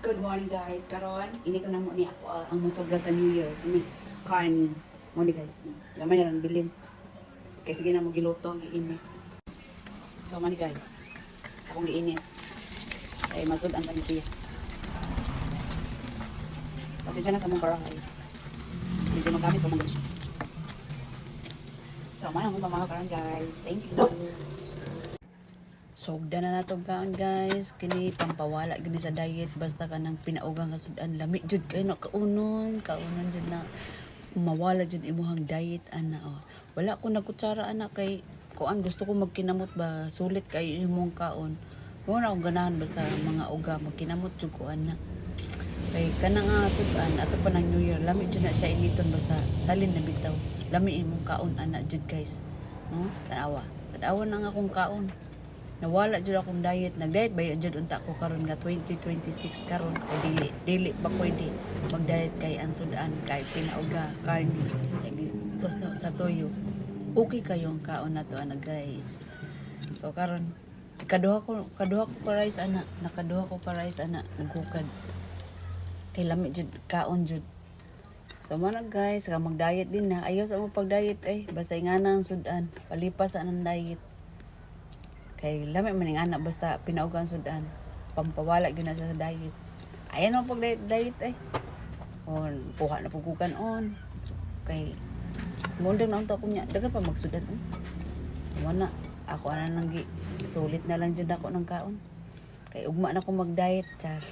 Good morning guys. Karon, ini ko na mo ni ako ang musobra sa New Year. Ini corn mo ni guys. Gamay na lang bilin. Kaya sige na mo giluto, giinit. So man guys. Akong giinit. Ay masud ang kanitiya. Kasi dyan na sa mong karahay. Medyo magamit ko mga siya. So man ang mga karon guys. Thank you. So, na nato gaan guys, kini pampawala gini sa diet basta ka nang pinaugang nga sudan lami jud kay no kaunon jud na mawala jud imuhang diet ana oh. Wala ko nagkutsara ana kay kuan gusto ko magkinamot ba sulit kay imong kaon. Mo na akong ganahan basta mga uga magkinamot jud ko ana. Kay kana nga sudan ato pa nang New Year lami jud na siya initon basta salin na bitaw. Lami imong kaon ana jud guys. No? Tanawa na nga akong kaon. Nawala jud akong diet, nag-diet ba jud unta ko karon nga 2026 karon kay dili ba pwede mag-diet kay ansudan kay pinauga karne tapos no, sa toyo. Okay kayo ang kaon nato ana guys. So karon kaduha ko ka rice ana, nakaduha ko ka rice ana nagukad. Kay lami jud kaon jud. So mo na guys, ka mag-diet din na. Ayaw sa mo pag-diet basta ingana ang sudan, palipas ang diet. Kay lami man nga anak basta pinaugan sudan pampawala gyud na sa diet. Ayan mo pag diet on puha na pugukan on kay mundang na unta ko nya dagan pa magsudan wala ako ana nang sulit na lang jud ako ng kaon kay ugma na ko mag-diet char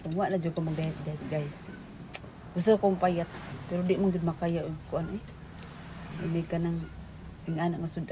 ugma na jud ko mag-diet guys. Gusto kong payat pero di man gud makaya og kuan hindi ka nang ingana nga sudan.